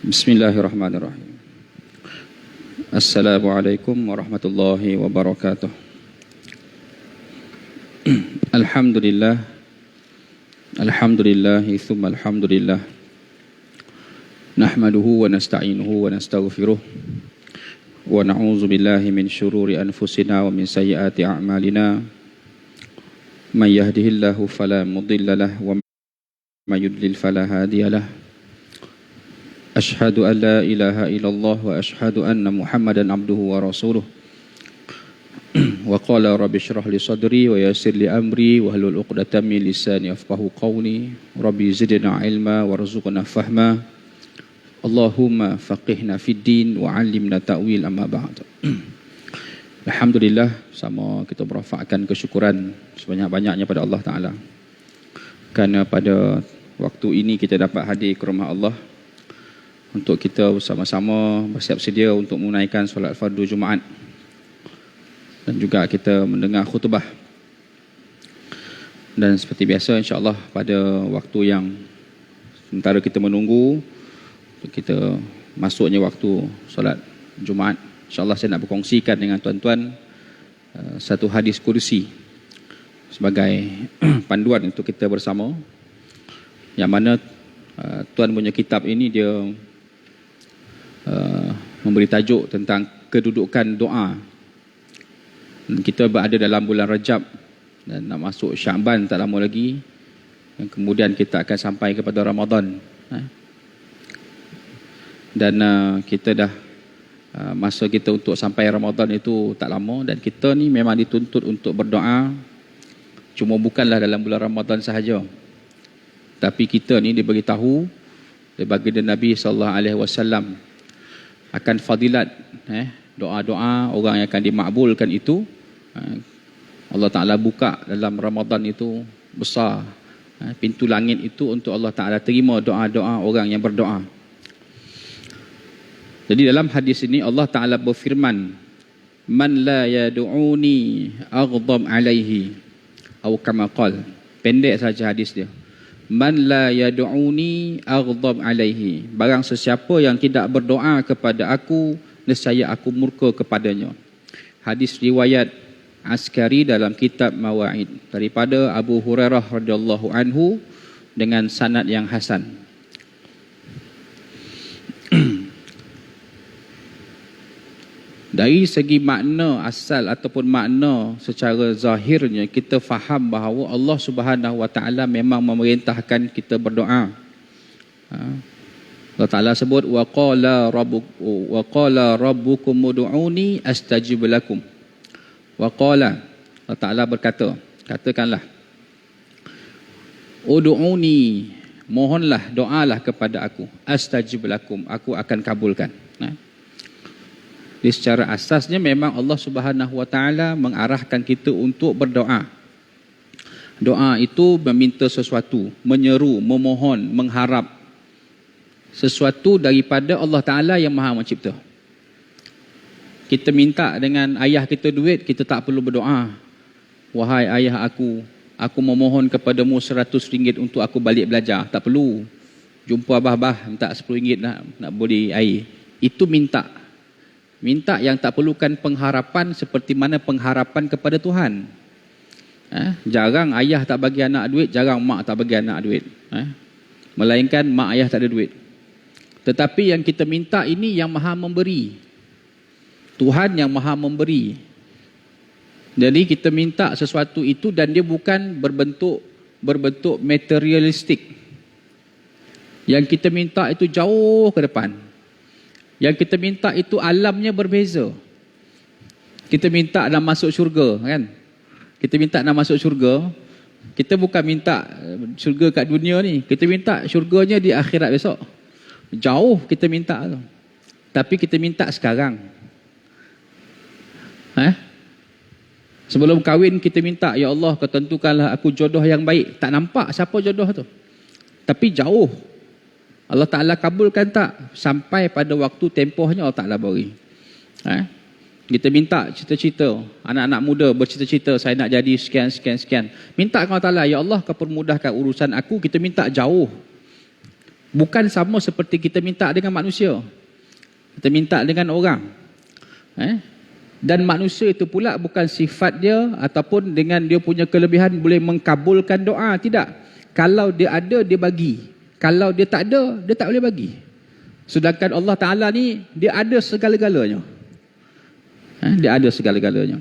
Bismillahirrahmanirrahim. Assalamualaikum warahmatullahi wabarakatuh. Alhamdulillah. Alhamdulillahi thumma alhamdulillah. Nahmaduhu wa nasta'inuhu wa nastaghfiruh. Wa na'udzu billahi min syururi anfusina wa min sayyiati a'malina. Man yahdihillahu fala mudilla lahu wa may yudlil fala hadiyalah. Ashhadu an la ilaha illallah wa ashhadu anna Muhammadan abduhu wa rasuluh. Wa qala rabbi shrah li sadri wa yassir li amri wa hlul 'uqdatam min lisani yafqahu qawli. Rabbi zidna ilma warzuqna fahma. Allahumma faqihna fid din wa 'allimna ta'wil amma ba'd. Alhamdulillah, sama kita merafakkan kesyukuran sebanyak-banyaknya pada Allah Taala. Kerana pada waktu ini kita dapat hadir ke rumah Allah untuk kita bersama-sama bersiap sedia untuk menunaikan solat fardu Jumaat dan juga kita mendengar khutbah. Dan seperti biasa, insya-Allah pada waktu yang sementara kita menunggu untuk kita masuknya waktu solat Jumaat, insya-Allah saya nak berkongsikan dengan tuan-tuan satu hadis kursi sebagai panduan untuk kita bersama, yang mana tuan punya kitab ini dia memberi tajuk tentang kedudukan doa. Kita berada dalam bulan Rajab dan nak masuk Syaban tak lama lagi, dan kemudian kita akan sampai kepada Ramadan. Dan kita dah masa kita untuk sampai Ramadan itu tak lama, dan kita ni memang dituntut untuk berdoa. Cuma bukanlah dalam bulan Ramadan sahaja, tapi kita ni diberitahu oleh baginda Nabi SAW akan fadilat doa-doa orang yang akan dimakbulkan itu. Allah Ta'ala buka dalam Ramadan itu besar pintu langit itu untuk Allah Ta'ala terima doa-doa orang yang berdoa. Jadi dalam hadis ini Allah Ta'ala berfirman, man la yadu'uni aghdab alaihi, atau kama qala. Pendek saja hadis dia. Man la yadu'uni aghdab alaihi, barang sesiapa yang tidak berdoa kepada aku, nescaya aku murka kepadanya. Hadis riwayat Askari dalam kitab Mawaid daripada Abu Hurairah radhiyallahu anhu dengan sanad yang hasan. Dari segi makna asal ataupun makna secara zahirnya, kita faham bahawa Allah Subhanahu Wa Taala memang memerintahkan kita berdoa. Allah Taala sebut wa qala rabbukum ud'uni astajib lakum. Wa qala, Allah Taala berkata, katakanlah, ud'uni, mohonlah, doalah kepada aku, astajib lakum, aku akan kabulkan. Jadi secara asasnya memang Allah Subhanahu Wa Taala mengarahkan kita untuk berdoa. Doa itu meminta sesuatu, menyeru, memohon, mengharap sesuatu daripada Allah Taala yang Maha Mencipta. Kita minta dengan ayah kita duit, kita tak perlu berdoa, wahai ayah aku memohon kepadamu RM100 untuk aku balik belajar. Tak perlu. Jumpa abah-abah minta RM10 nak beli air. Itu minta. Minta yang tak perlukan pengharapan seperti mana pengharapan kepada Tuhan. Jarang ayah tak bagi anak duit, jarang mak tak bagi anak duit. Melainkan mak ayah tak ada duit. Tetapi yang kita minta ini yang Maha Memberi. Tuhan yang Maha Memberi. Jadi kita minta sesuatu itu dan dia bukan berbentuk materialistik. Yang kita minta itu jauh ke depan. Yang kita minta itu alamnya berbeza. Kita minta nak masuk syurga, kan? Kita minta nak masuk syurga. Kita bukan minta syurga kat dunia ni. Kita minta syurganya di akhirat besok. Jauh kita minta tu. Tapi kita minta sekarang. Sebelum kahwin kita minta, ya Allah, kau tentukanlah aku jodoh yang baik. Tak nampak siapa jodoh tu. Tapi jauh. Allah Ta'ala kabulkan tak? Sampai pada waktu tempohnya Allah Ta'ala beri. Kita minta cita-cita. Anak-anak muda bercita-cita, saya nak jadi sekian. Minta kepada Allah Ta'ala, ya Allah, kau permudahkan urusan aku. Kita minta jauh. Bukan sama seperti kita minta dengan manusia. Kita minta dengan orang. Dan manusia itu pula bukan sifat dia ataupun dengan dia punya kelebihan boleh mengkabulkan doa. Tidak. Kalau dia ada, dia bagi. Kalau dia tak ada, dia tak boleh bagi. Sedangkan Allah Ta'ala ni, dia ada segala-galanya. Dia ada segala-galanya.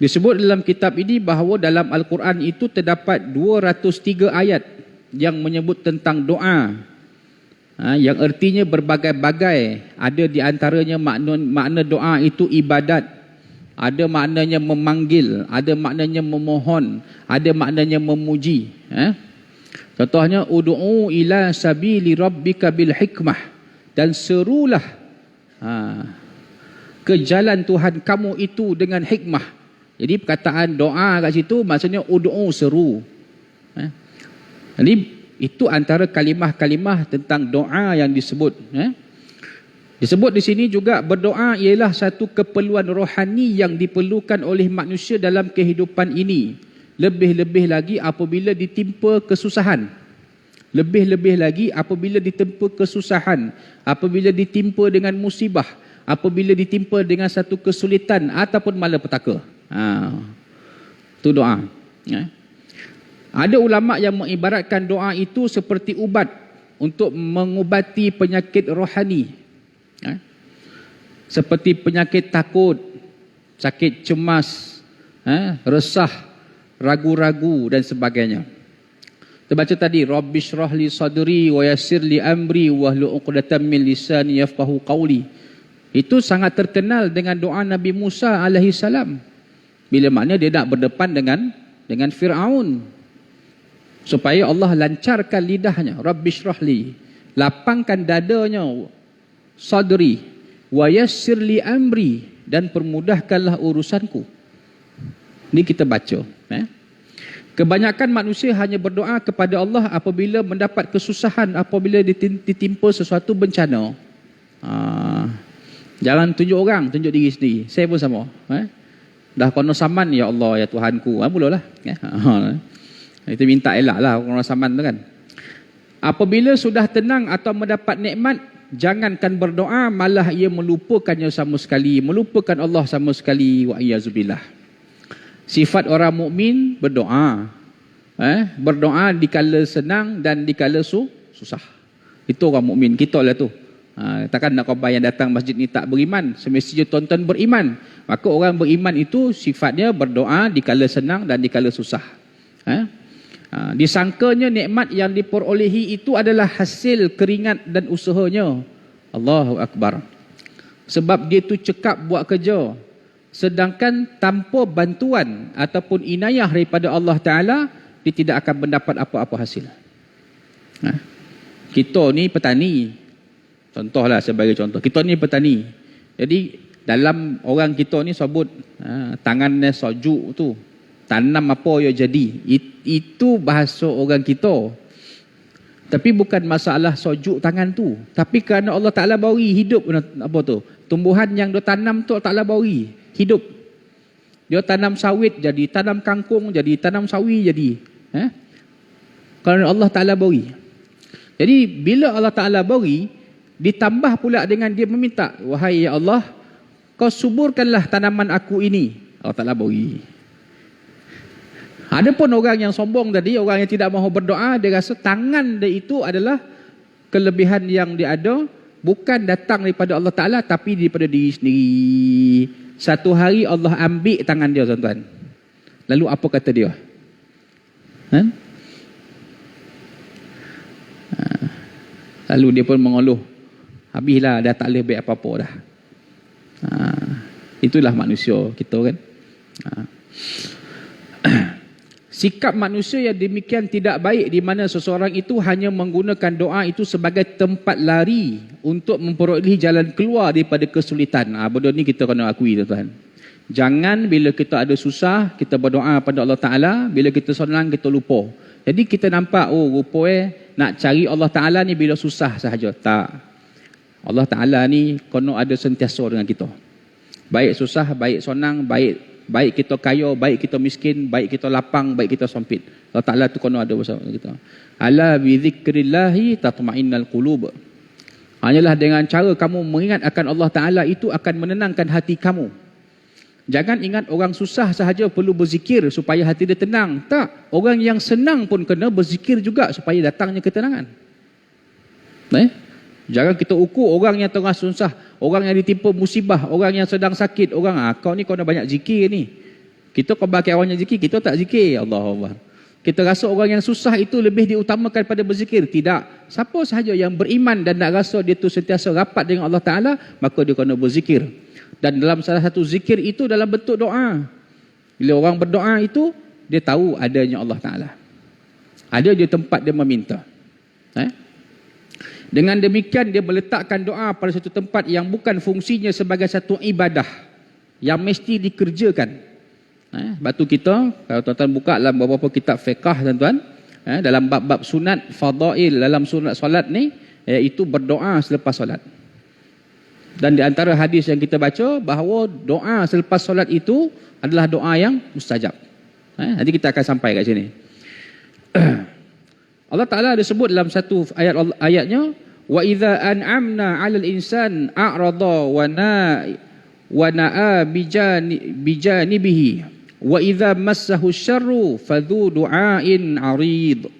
Disebut dalam kitab ini bahawa dalam Al-Quran itu terdapat 203 ayat yang menyebut tentang doa. Yang artinya berbagai-bagai. Ada di antaranya makna doa itu ibadat. Ada maknanya memanggil. Ada maknanya memohon. Ada maknanya memuji. Contohnya, Udu'u ila sabili rabbika bil hikmah. Dan serulah ke jalan Tuhan kamu itu dengan hikmah. Jadi perkataan doa kat situ maksudnya Udu'u, seru. Jadi itu antara kalimah-kalimah tentang doa yang disebut. Disebut di sini juga berdoa ialah satu keperluan rohani yang diperlukan oleh manusia dalam kehidupan ini. Lebih-lebih lagi apabila ditimpa kesusahan. Lebih-lebih lagi apabila ditimpa kesusahan. Apabila ditimpa dengan musibah. Apabila ditimpa dengan satu kesulitan ataupun malapetaka. Itu doa. Ada ulama yang mengibaratkan doa itu seperti ubat untuk mengubati penyakit rohani. Seperti penyakit takut, sakit cemas, resah, ragu-ragu dan sebagainya. Kita baca tadi, Rabbi shrah li sadri wa yassir li amri wahlul 'uqdatam min lisani yafqahu qawli. Itu sangat terkenal dengan doa Nabi Musa alaihi salam. Bila makna dia nak berdepan dengan Fir'aun. Supaya Allah lancarkan lidahnya. Rabbi shrah li. Lapangkan dadanya. Sadri. Wa yassir li amri. Dan permudahkanlah urusanku. Ini kita baca. Kebanyakan manusia hanya berdoa kepada Allah apabila mendapat kesusahan. Apabila ditimpa sesuatu bencana. Jangan tunjuk orang, tunjuk diri sendiri. Saya pun sama. Dah kono saman, ya Allah, ya Tuhanku. Mulalah. Kita minta elak lah kono saman tu kan. Apabila sudah tenang atau mendapat nikmat, jangankan berdoa, malah ia melupakannya sama sekali. Melupakan Allah sama sekali. Wa iyyazubillah. Sifat orang mukmin berdoa. Berdoa dikala senang dan dikala susah. Itu orang mukmin. Kita lah tu. Takkan nak kau yang datang masjid ni tak beriman. Semestinya tuan-tuan beriman. Maka orang beriman itu sifatnya berdoa dikala senang dan dikala susah. Disangkanya nikmat yang diperolehi itu adalah hasil keringat dan usahanya. Allahu Akbar. Sebab dia tu cekap buat kerja. Sedangkan tanpa bantuan ataupun inayah daripada Allah Ta'ala, dia tidak akan mendapat apa-apa hasil. Kita ni petani. Contohlah sebagai contoh. Kita ni petani. Jadi dalam orang kita ni sebut tangannya sojuk tu. Tanam apa ya jadi. Itu bahasa orang kita. Tapi bukan masalah sojuk tangan tu. Tapi kerana Allah Ta'ala beri hidup apa tu. Tumbuhan yang dia tanam tu Allah Ta'ala beri hidup. Dia tanam sawit jadi, tanam kangkung jadi, tanam sawi jadi. Kerana Allah Ta'ala beri. Jadi bila Allah Ta'ala beri, ditambah pula dengan dia meminta, wahai ya Allah, kau suburkanlah tanaman aku ini. Allah Ta'ala beri. Ada pun orang yang sombong tadi, orang yang tidak mahu berdoa, dia rasa tangan dia itu adalah kelebihan yang dia ada, bukan datang daripada Allah Ta'ala, tapi daripada diri sendiri. Satu hari Allah ambil tangan dia, tuan-tuan. Lalu apa kata dia? Lalu dia pun mengeluh. Habislah, dah tak boleh baik apa-apa dah. Itulah manusia kita kan. Sikap manusia yang demikian tidak baik, di mana seseorang itu hanya menggunakan doa itu sebagai tempat lari untuk memperolehi jalan keluar daripada kesulitan. Benda ni kita kena akui, tuan-tuan. Jangan bila kita ada susah, kita berdoa pada Allah Ta'ala. Bila kita senang, kita lupa. Jadi kita nampak, nak cari Allah Ta'ala ni bila susah sahaja. Tak. Allah Ta'ala ni kono ada sentiasa dengan kita. Baik susah, baik senang, baik Baik kita kaya, baik kita miskin, baik kita lapang, baik kita sempit. Allah Ta'ala tu kena ada bersama kita. Ala bi dzikrillahi tatma'innal qulub. Hanyalah dengan cara kamu mengingat akan Allah Ta'ala itu akan menenangkan hati kamu. Jangan ingat orang susah sahaja perlu berzikir supaya hati dia tenang. Tak. Orang yang senang pun kena berzikir juga supaya datangnya ketenangan. Jangan kita ukur orang yang tengah susah, orang yang ditimpa musibah, orang yang sedang sakit, orang kau ni kau nak banyak zikir ni. Kita kau pakai orang yang zikir, kita tak zikir. Allah Allah. Kita rasa orang yang susah itu lebih diutamakan pada berzikir. Tidak. Siapa sahaja yang beriman dan nak rasa dia tu sentiasa rapat dengan Allah Ta'ala, maka dia kena berzikir. Dan dalam salah satu zikir itu dalam bentuk doa. Bila orang berdoa itu, dia tahu adanya Allah Ta'ala. Ada dia tempat dia meminta. Dengan demikian dia meletakkan doa pada satu tempat yang bukan fungsinya sebagai satu ibadah yang mesti dikerjakan. Sebab tu kita, kalau tuan-tuan buka dalam beberapa kitab fiqah tuan-tuan, dalam bab-bab sunat, fadail dalam sunat solat ni, iaitu berdoa selepas solat. Dan di antara hadis yang kita baca, bahawa doa selepas solat itu adalah doa yang mustajab. Nanti kita akan sampai kat sini. Allah Ta'ala ada sebut dalam satu ayatnya, wa idza an'amna 'alal insan a'rada wa na'a bijanibihi wa idza massahu syarru fadhu du'ain 'arid.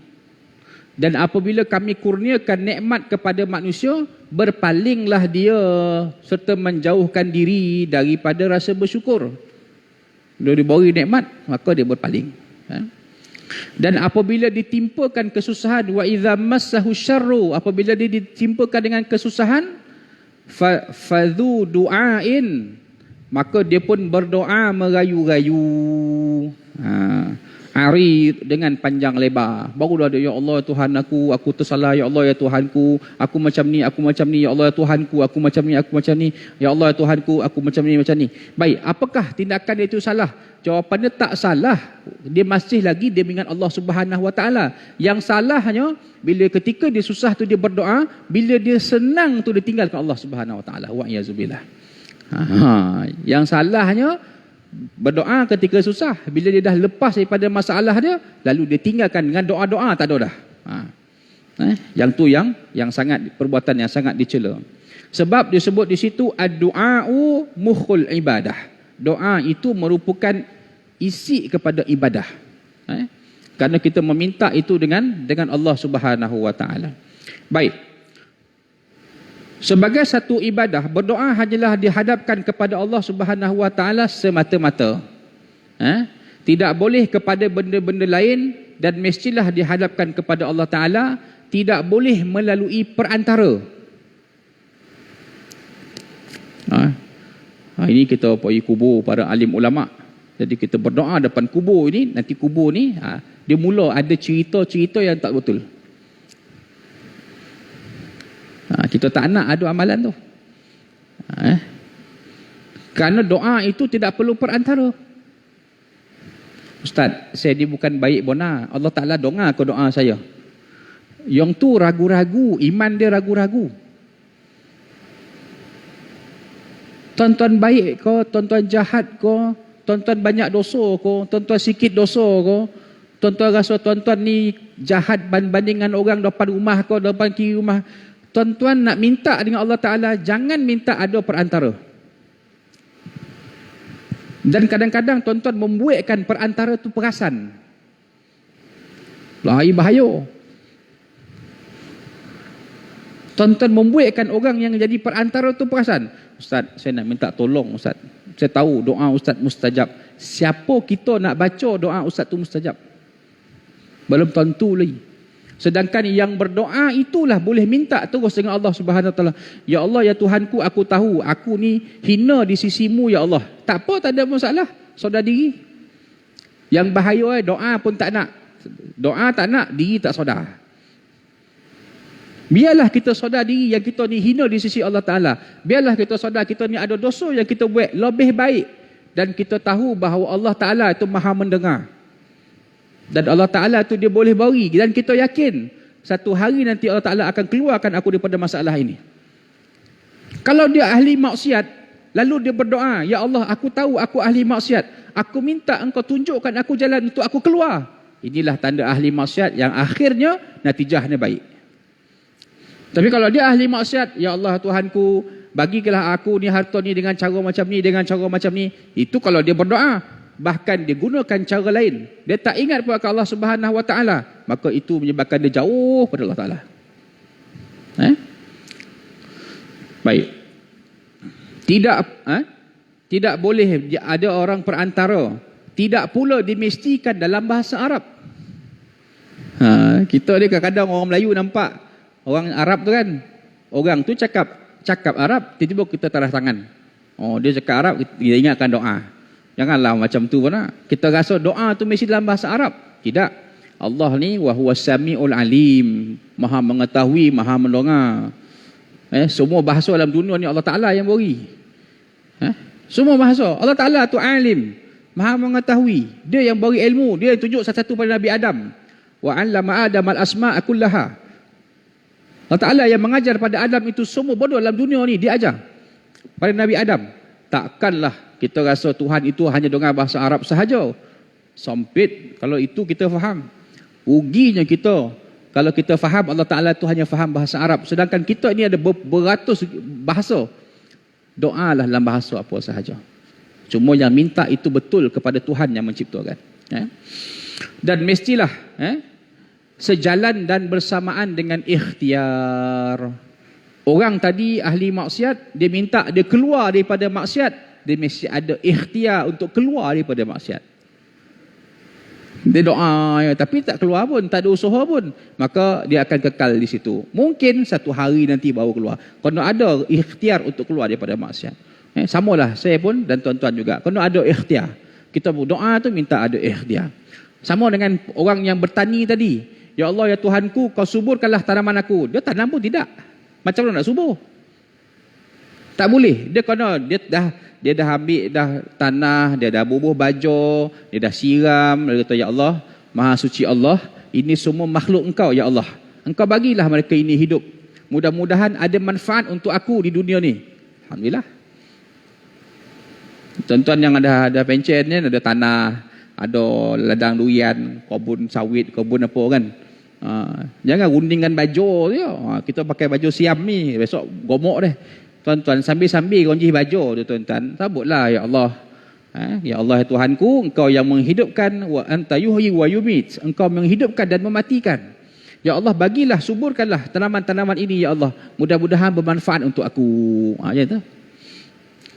Dan apabila kami kurniakan nikmat kepada manusia, berpalinglah dia serta menjauhkan diri daripada rasa bersyukur. Bila diberi nikmat, maka dia berpaling. Dan apabila ditimpakan kesusahan, wa idza massahu syarru, apabila dia ditimpakan dengan kesusahan, fadhu du'ain, maka dia pun berdoa merayu-rayu, arid, dengan panjang lebar. Barulah dia, ya Allah Tuhan aku tersalah, ya Allah ya Tuhanku, aku macam ni, ya Allah ya Tuhanku, aku macam ni, ya Allah ya Tuhanku, aku macam ni. Baik, apakah tindakan dia itu salah? Jawapannya tak salah. Dia masih lagi dia mengingat Allah Subhanahu Wa Taala. Yang salahnya bila ketika dia susah tu dia berdoa, bila dia senang tu dia tinggalkan Allah Subhanahu Wa Taala. Wa iyazubillah. Yang salahnya berdoa ketika susah, bila dia dah lepas daripada masalah dia, lalu dia tinggalkan dengan doa-doa, tak ada dah. Yang tu yang sangat, perbuatan yang sangat dicela. Sebab disebut di situ ad-du'a'u mukhul ibadah. Doa itu merupakan isi kepada ibadah. Kerana kita meminta itu dengan Allah Subhanahu Wa Taala. Baik. Sebagai satu ibadah, berdoa hanyalah dihadapkan kepada Allah Subhanahu Wa Taala semata-mata. Tidak boleh kepada benda-benda lain, dan mestilah dihadapkan kepada Allah Taala, tidak boleh melalui perantara. Ini kita pergi kubur para alim ulama. Jadi kita berdoa depan kubur ini, nanti kubur ni dia mula ada cerita-cerita yang tak betul. Kita tak nak ada amalan tu. Kerana doa itu tidak perlu perantara. Ustaz, saya ni bukan baik bona. Allah Ta'ala dengar ke doa saya? Yang tu ragu-ragu, iman dia ragu-ragu. Tuan-tuan baik ke, tuan-tuan jahat ke, tuan-tuan banyak dosa ke, tuan-tuan sikit dosa ke, tuan-tuan rasa tuan-tuan ni jahat bandingan orang depan rumah ke, depan kiri rumah. Tuan-tuan nak minta dengan Allah Ta'ala, jangan minta ada perantara. Dan kadang-kadang tuan-tuan membuatkan perantara tu perasan. Lahir bahaya. Tuan-tuan membuatkan orang yang jadi perantara tu perasan. Ustaz, saya nak minta tolong Ustaz. Saya tahu doa Ustaz mustajab. Siapa kita nak baca doa Ustaz tu mustajab? Belum tentu lagi. Sedangkan yang berdoa itulah boleh minta terus dengan Allah Subhanahu Wa Taala. Ya Allah ya Tuhanku, aku tahu aku ni hina di sisimu ya Allah. Tak apa, tak ada masalah. Saudara diri. Yang bahaya doa pun tak nak. Doa tak nak, diri tak sedar. Biarlah kita sedar diri yang kita ni hina di sisi Allah Ta'ala. Biarlah kita sedar kita ni ada dosa yang kita buat lebih baik. Dan kita tahu bahawa Allah Ta'ala itu maha mendengar. Dan Allah Ta'ala itu dia boleh beri. Dan kita yakin satu hari nanti Allah Ta'ala akan keluarkan aku daripada masalah ini. Kalau dia ahli maksiat, Lalu dia berdoa, ya Allah, aku tahu aku ahli maksiat. Aku minta engkau tunjukkan aku jalan untuk aku keluar. Inilah tanda ahli maksiat yang akhirnya natijahnya baik. Tapi kalau dia ahli maksiat, ya Allah Tuhanku, bagilah aku ni harta ni dengan cara macam ni, dengan cara macam ni. Itu kalau dia berdoa. Bahkan dia gunakan cara lain. Dia tak ingat pun akan Allah Subhanahu Wa Taala. Maka itu menyebabkan dia jauh pada Allah Taala. Baik. Tidak boleh ada orang perantara. Tidak pula dimestikan dalam bahasa Arab. Kita ni kadang-kadang orang Melayu nampak orang Arab tu kan. Orang tu cakap Arab, tiba-tiba kita taras tangan. Oh, dia cakap Arab, kita ingatkan doa. Janganlah macam tu pun nak. Kita rasa doa tu mesti dalam bahasa Arab. Tidak. Allah ni wa huwas samiul alim. Maha mengetahui, maha mendengar. Semua bahasa dalam dunia ni Allah Ta'ala yang beri. Semua bahasa. Allah Ta'ala tu alim. Maha mengetahui. Dia yang beri ilmu. Dia yang tunjuk satu-satu pada Nabi Adam. Wa 'allama Adam al-asma'a kullaha. Allah Ta'ala yang mengajar pada Adam itu semua bodoh dalam dunia ni. Dia ajar pada Nabi Adam. Takkanlah kita rasa Tuhan itu hanya dengar bahasa Arab sahaja. Sempit kalau itu kita faham. Ruginya kita kalau kita faham Allah Ta'ala itu hanya faham bahasa Arab. Sedangkan kita ini ada beratus bahasa. Doalah dalam bahasa apa sahaja. Cuma yang minta itu betul kepada Tuhan yang menciptakan. Dan mestilah sejalan dan bersamaan dengan ikhtiar. Orang tadi ahli maksiat, dia minta dia keluar daripada maksiat. Dia mesti ada ikhtiar untuk keluar daripada maksiat. Dia doa, tapi tak keluar pun, tak ada usaha pun. Maka dia akan kekal di situ. Mungkin satu hari nanti baru keluar. Kalau ada ikhtiar untuk keluar daripada maksiat. Samalah saya pun dan tuan-tuan juga. Kalau ada ikhtiar. Kita berdoa tu minta ada ikhtiar. Sama dengan orang yang bertani tadi. Ya Allah, ya Tuhanku, kau suburkanlah tanaman aku. Dia tanam pun tidak. Macam mana nak subur? Tak boleh. Dia dah ambil dah tanah, dia dah bubuh baju, dia dah siram, dia kata ya Allah, Maha Suci Allah, ini semua makhluk Engkau ya Allah. Engkau bagilah mereka ini hidup. Mudah-mudahan ada manfaat untuk aku di dunia ni. Alhamdulillah. Tuan-tuan yang ada pencen ni, ada tanah, ada ladang durian, kebun sawit, kebun apa kan. Jangan rundingkan baju dia. Kita pakai baju siam ni, besok gomok deh. Tuan-tuan, sambil-sambil gonjih baju tu tuan-tuan. Sabutlah ya Allah. Ya Allah ya Tuhanku, Engkau yang menghidupkan, wa anta yuhyi wa yumit. Engkau menghidupkan dan mematikan. Ya Allah, bagilah, suburkanlah tanaman-tanaman ini ya Allah. Mudah-mudahan bermanfaat untuk aku. Ya tu.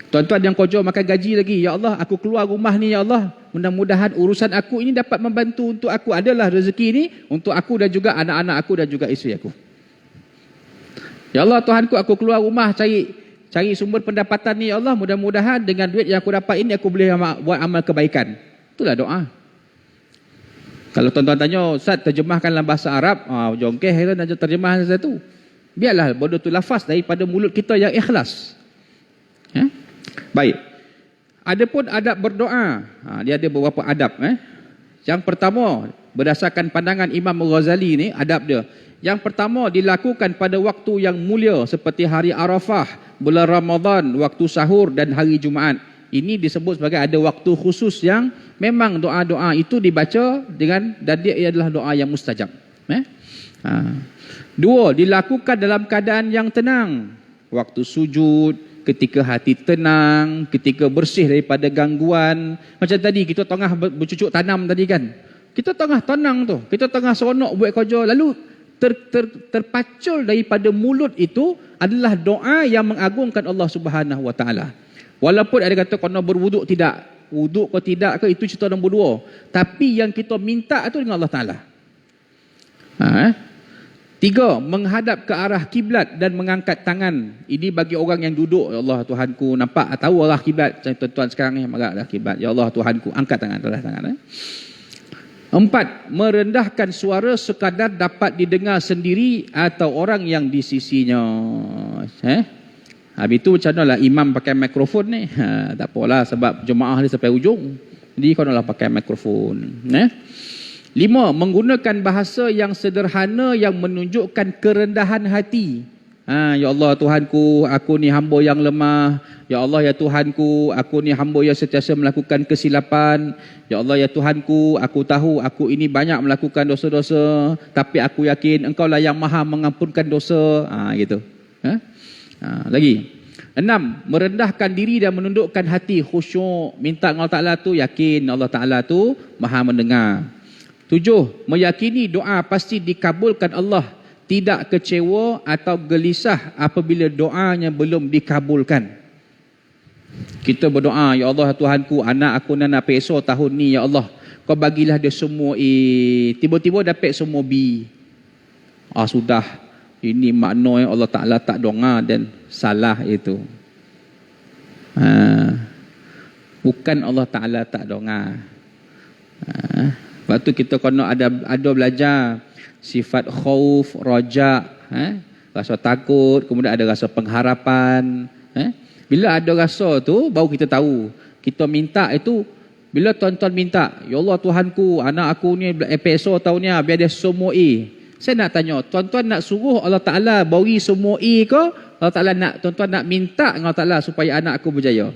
Tuan-tuan yang kerja makan gaji lagi, ya Allah, aku keluar rumah ni ya Allah. Mudah-mudahan urusan aku ini dapat membantu untuk aku. Adalah rezeki ini untuk aku dan juga anak-anak aku dan juga isteri aku. Ya Allah Tuhanku, aku keluar rumah cari sumber pendapatan ni ya Allah. Mudah-mudahan dengan duit yang aku dapat ini aku boleh buat amal kebaikan. Itulah doa. Kalau tuan-tuan tanya, Ustaz terjemahkan dalam bahasa Arab, jongkeh kan nak terjemah satu. Biarlah bodoh tu lafaz daripada mulut kita yang ikhlas. Baik. Adapun adab berdoa, dia ada beberapa adab. Yang pertama, berdasarkan pandangan Imam Ghazali ni, adab dia. Yang pertama, dilakukan pada waktu yang mulia seperti hari Arafah, bulan Ramadan, waktu sahur dan hari Jumaat. Ini disebut sebagai ada waktu khusus yang memang doa-doa itu dibaca dengan, dan dia adalah doa yang mustajab. Dua, dilakukan dalam keadaan yang tenang. Waktu sujud, ketika hati tenang, ketika bersih daripada gangguan. Macam tadi kita tengah bercucuk tanam tadi kan. Kita tengah tenang tu, kita tengah seronok buat kerja, lalu terpacul daripada mulut itu adalah doa yang mengagungkan Allah Subhanahu Wa Taala. Walaupun ada kata kena berwuduk, tidak. Wuduk ke tidak ke itu cerita nombor dua. Tapi yang kita minta itu dengan Allah Taala. Tiga, menghadap ke arah kiblat dan mengangkat tangan. Ini bagi orang yang duduk. Ya Allah Tuhanku, nampak tahu arah kiblat. Tuan-tuan sekarang ni arah kiblat. Ya Allah Tuhanku, angkat tangan, atas tangan. Empat, merendahkan suara sekadar dapat didengar sendiri atau orang yang di sisinya. Habis itu macam mana lah imam pakai mikrofon ni? Tak apalah sebab jemaah ni sampai ujung. Jadi kau nak pakai mikrofon. Lima, menggunakan bahasa yang sederhana yang menunjukkan kerendahan hati. Ya Allah Tuhanku, aku ni hamba yang lemah. Ya Allah ya Tuhanku, aku ni hamba yang sentiasa melakukan kesilapan. Ya Allah ya Tuhanku, aku tahu aku ini banyak melakukan dosa-dosa, tapi aku yakin Engkau lah yang Maha mengampunkan dosa. Gitu. Lagi. 6, merendahkan diri dan menundukkan hati, khusyuk, minta Allah Ta'ala tu, yakin Allah Ta'ala tu Maha mendengar. 7, meyakini doa pasti dikabulkan Allah, tidak kecewa atau gelisah apabila doanya belum dikabulkan. Kita berdoa, ya Allah Tuhanku, anak aku nak peso tahun ni, ya Allah Kau bagilah dia semua A, tiba-tiba dapat semua B. Sudah, ini makna yang Allah Ta'ala tak doa dan salah itu. Bukan Allah Ta'ala tak doa. Lepas tu kita kena ada belajar sifat khauf, raja, rasa takut, kemudian ada rasa pengharapan. Bila ada rasa tu, baru kita tahu. Kita minta itu, bila tuan-tuan minta, ya Allah Tuhanku, anak aku ni PSO tahun ni, biar dia semua A. Saya nak tanya, tuan-tuan nak suruh Allah Ta'ala bagi semua A ke? Allah Ta'ala nak, tuan-tuan nak minta dengan Allah Ta'ala supaya anak aku berjaya?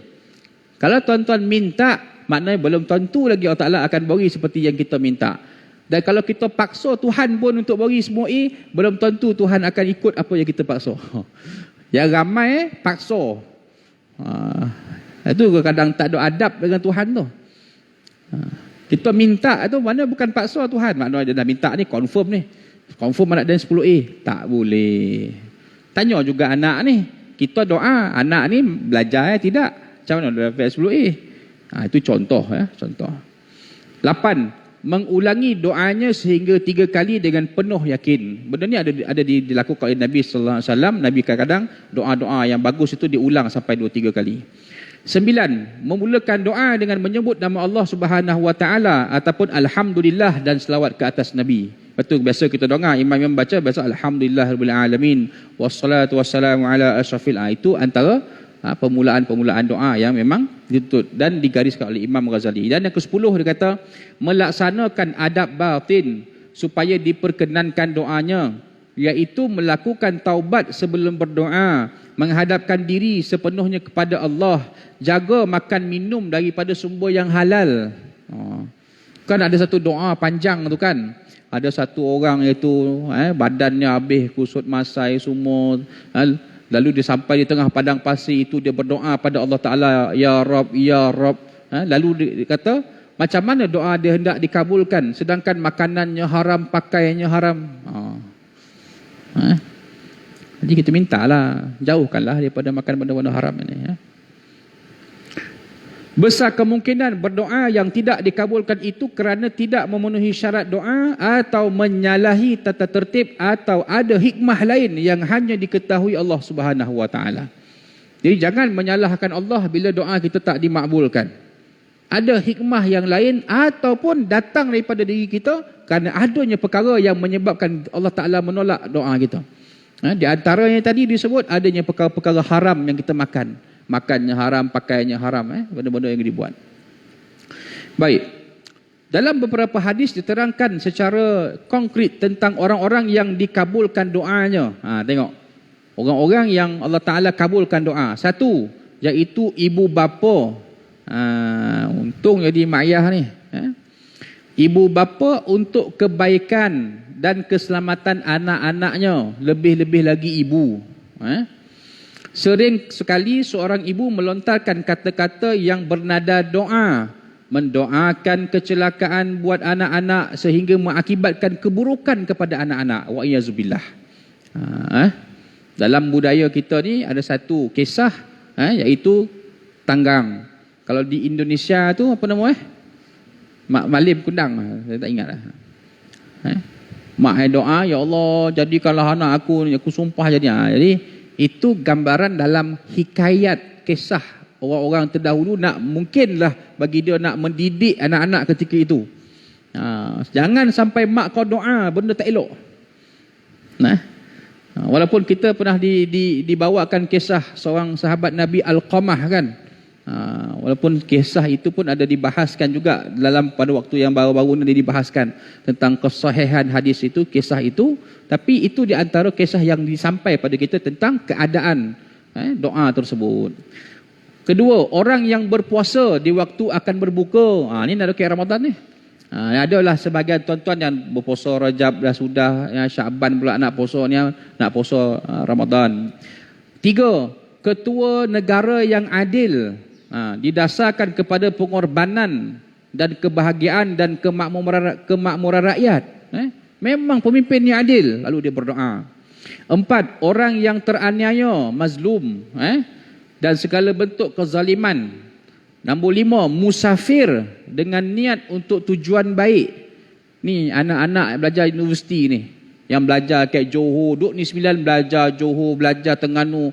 Kalau tuan-tuan minta, maknanya belum tentu lagi Allah Ta'ala akan bagi seperti yang kita minta. Dan kalau kita paksa Tuhan pun untuk bagi semua A, belum tentu Tuhan akan ikut apa yang kita paksa. Yang ramai paksa. Itu kadang tak ada adab dengan Tuhan tu. Kita minta tu mana bukan paksa Tuhan. Maknanya dia dah minta ni, confirm ni. Confirm anak dia 10A. Tak boleh. Tanya juga anak ni. Kita doa, anak ni belajar tidak? Macam mana dia dapat 10A? Itu contoh. Contoh. 8. Mengulangi doanya sehingga 3 kali dengan penuh yakin. Benda ni ada dilakukan oleh Nabi sallallahu alaihi wasallam. Nabi kadang-kadang doa-doa yang bagus itu diulang sampai 2-3 kali. 9. Memulakan doa dengan menyebut nama Allah Subhanahu wa taala ataupun alhamdulillah dan selawat ke atas Nabi. Betul, biasa kita doa, imam baca biasa alhamdulillahirabbil alamin wassalatu wassalamu ala asyrafil. Itu antara permulaan-permulaan doa yang memang dituntut dan digariskan oleh Imam Ghazali. Dan yang ke-10 dia kata melaksanakan adab batin supaya diperkenankan doanya, iaitu melakukan taubat sebelum berdoa, menghadapkan diri sepenuhnya kepada Allah, jaga makan minum daripada sumber yang halal. Kan ada satu doa panjang tu kan, ada satu orang iaitu badannya habis kusut masai semua, lalu dia sampai di tengah padang pasir itu, dia berdoa pada Allah Ta'ala, Ya Rab, Ya Rab. Lalu dia kata, macam mana doa dia hendak dikabulkan sedangkan makanannya haram, pakaiannya haram. Jadi kita mintalah, jauhkanlah daripada makan benda-benda haram ini. Besar kemungkinan berdoa yang tidak dikabulkan itu kerana tidak memenuhi syarat doa atau menyalahi tata tertib atau ada hikmah lain yang hanya diketahui Allah Subhanahu wa taala. Jadi jangan menyalahkan Allah bila doa kita tak dimakbulkan. Ada hikmah yang lain ataupun datang daripada diri kita kerana adanya perkara yang menyebabkan Allah Taala menolak doa kita. Di antaranya tadi disebut adanya perkara-perkara haram yang kita makan. Makannya haram, pakaiannya haram, benda-benda yang dibuat. Baik. Dalam beberapa hadis diterangkan secara konkret tentang orang-orang yang dikabulkan doanya. Tengok. Orang-orang yang Allah Ta'ala kabulkan doa. Satu, iaitu ibu bapa. Untung jadi mak ayah ni. Ibu bapa untuk kebaikan dan keselamatan anak-anaknya. Lebih-lebih lagi ibu. Sering sekali seorang ibu melontarkan kata-kata yang bernada doa, mendoakan kecelakaan buat anak-anak sehingga mengakibatkan keburukan kepada anak-anak. Wa iyazubillah. Dalam budaya kita ni ada satu kisah, iaitu tanggang. Kalau di Indonesia tu apa nama Mak Malim Kundang, saya tak ingat lah. Mak doa, ya Allah jadikanlah anak aku sumpah jadi. Jadi itu gambaran dalam hikayat kisah orang-orang terdahulu mungkinlah bagi dia nak mendidik anak-anak ketika itu. Jangan sampai mak kau doa benda tak elok. Walaupun kita pernah dibawakan kisah seorang sahabat Nabi Al-Qamah kan. Walaupun kisah itu pun ada dibahaskan juga dalam pada waktu yang baru-baru ini dibahaskan tentang kesahihan hadis itu, kisah itu, tapi itu di antara kisah yang disampaikan pada kita tentang keadaan doa tersebut. Kedua, orang yang berpuasa di waktu akan berbuka. Ni nak dekat Ramadan ni. Adalah sebahagian tuan-tuan yang berpuasa Rajab dah sudah, Syaban pula nak puasa ni, nak puasa Ramadan. 3, ketua negara yang adil, didasarkan kepada pengorbanan dan kebahagiaan dan kemakmuran rakyat. Memang pemimpin yang adil, lalu dia berdoa. 4, orang yang teraniaya, mazlum, dan segala bentuk kezaliman. Nombor 5, musafir dengan niat untuk tujuan baik. Ni anak-anak belajar universiti ni, yang belajar kat Johor, duk ni 9 belajar Johor, belajar Terengganu.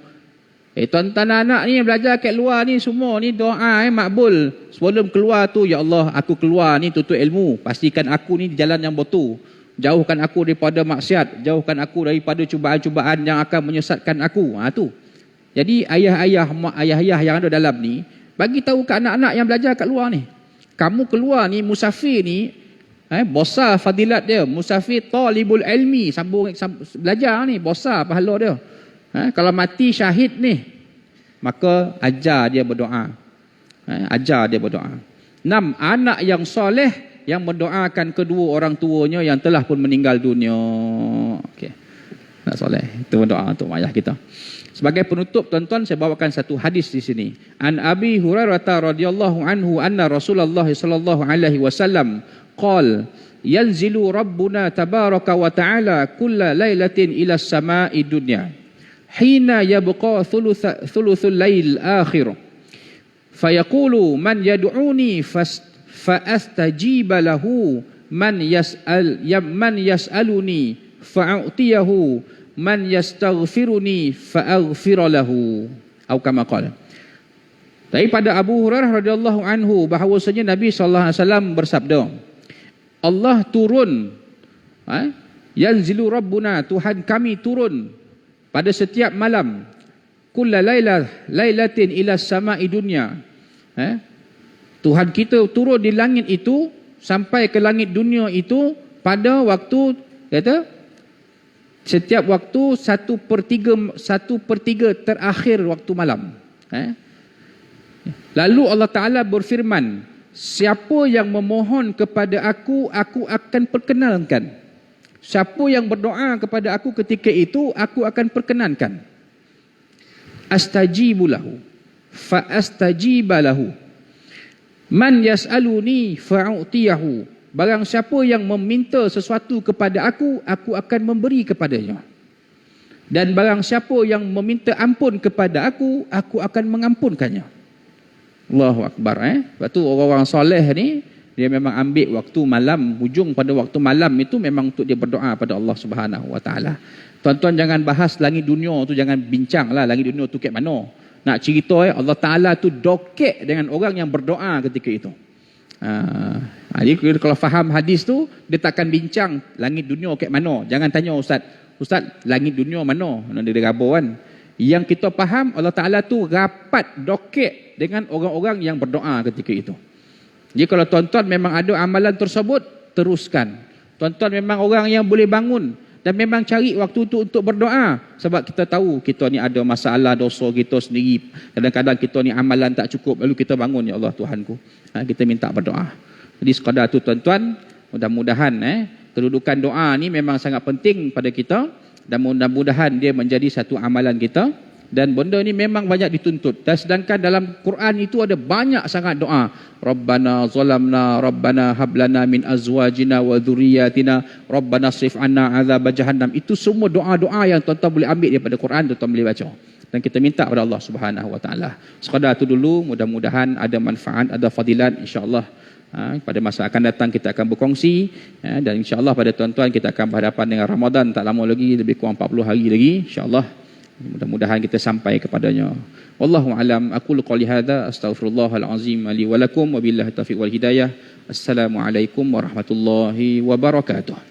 Tuan-tuan anak ni belajar kat luar ni semua ni doa makbul. Sebelum keluar tu, ya Allah, aku keluar ni tuntut ilmu, pastikan aku ni di jalan yang betul. Jauhkan aku daripada maksiat, jauhkan aku daripada cubaan-cubaan yang akan menyesatkan aku. Tu. Jadi ayah-ayah yang ada dalam ni bagi tahu ke anak-anak yang belajar kat luar ni, kamu keluar ni musafir ni, besar fadilat dia. Musafir talibul ilmi, sambung belajar ni, besar pahala dia. Kalau mati syahid ni, maka ajar dia berdoa. Ajar dia berdoa. 6, anak yang soleh yang mendoakan kedua orang tuanya yang telah pun meninggal dunia. Okey. Anak soleh itu berdoa untuk ayah kita. Sebagai penutup, tuan-tuan, saya bawakan satu hadis di sini. An Abi Hurairah radhiyallahu anhu anna Rasulullah sallallahu alaihi wasallam qala yanzilu rabbuna tabaraka wa ta'ala kulla lailatin ila as-sama'i dunya hina yabqa thuluthul lail akhir fayaqulu man yad'uni fa'astajiba lahu man yas'aluni fa'utiyahu man yastaghfiruni fa'aghfir lahu, atau kama qala. Daripada Abu Hurairah radhiyallahu anhu bahawasanya Nabi sallallahu alaihi wasallam bersabda, Allah turun, yanzilu rabbuna, Tuhan kami turun pada setiap malam, kulla lailatin ila sama'i dunya. Tuhan kita turun di langit itu sampai ke langit dunia itu pada waktu, kata, setiap waktu 1/3 terakhir waktu malam. Lalu Allah Ta'ala berfirman, siapa yang memohon kepada aku, aku akan perkenankan. Siapa yang berdoa kepada aku ketika itu, aku akan perkenankan. Astajibu lahu fa astajiba lahu man yas'aluni fa'utiyahu. Barang siapa yang meminta sesuatu kepada aku, aku akan memberi kepadanya. Dan barang siapa yang meminta ampun kepada aku akan mengampunkannya. Allahu Akbar. Sebab tu orang-orang soleh ni, dia memang ambil waktu malam, hujung pada waktu malam itu memang untuk dia berdoa pada Allah Subhanahu Wa Taala. Tuan-tuan jangan bahas langit dunia tu, jangan bincang lah langit dunia tu kat mana. Nak cerita Allah Ta'ala tu dokek dengan orang yang berdoa ketika itu. Jadi kalau faham hadis tu, dia takkan bincang langit dunia kat mana. Jangan tanya Ustaz, langit dunia mana? Mana dia gabar kan? Yang kita faham, Allah Ta'ala tu rapat dokek dengan orang-orang yang berdoa ketika itu. Jadi kalau tuan-tuan memang ada amalan tersebut, teruskan. Tuan-tuan memang orang yang boleh bangun dan memang cari waktu tu untuk berdoa. Sebab kita tahu kita ni ada masalah dosa kita sendiri. Kadang-kadang kita ni amalan tak cukup, lalu kita bangun, ya Allah Tuhanku, kita minta berdoa. Jadi sekadar tu tuan-tuan, mudah-mudahan kedudukan doa ni memang sangat penting pada kita, dan mudah-mudahan dia menjadi satu amalan kita. Dan benda ni memang banyak dituntut. Dan sedangkan dalam Quran itu ada banyak sangat doa. Rabbana zalamna, Rabbana hablana min azwajina wa dhurriyyatina, Rabbana srif anna azab jahannam. Itu semua doa-doa yang tuan-tuan boleh ambil daripada Quran, tuan-tuan boleh baca. Dan kita minta kepada Allah Subhanahu Wa Taala. Sekadar itu dulu, mudah-mudahan ada manfaat, ada fadilat, insya-Allah. Pada masa akan datang kita akan berkongsi, dan insya-Allah pada tuan-tuan kita akan berhadapan dengan Ramadan tak lama lagi, lebih kurang 40 hari lagi, insya-Allah. Mudah-mudahan kita sampai kepadanya. Wallahu alam, aqulu qouli hadza, astaghfirullahal azim li wa lakum, wa billahi taufiq wal hidayah. Assalamualaikum warahmatullahi wabarakatuh.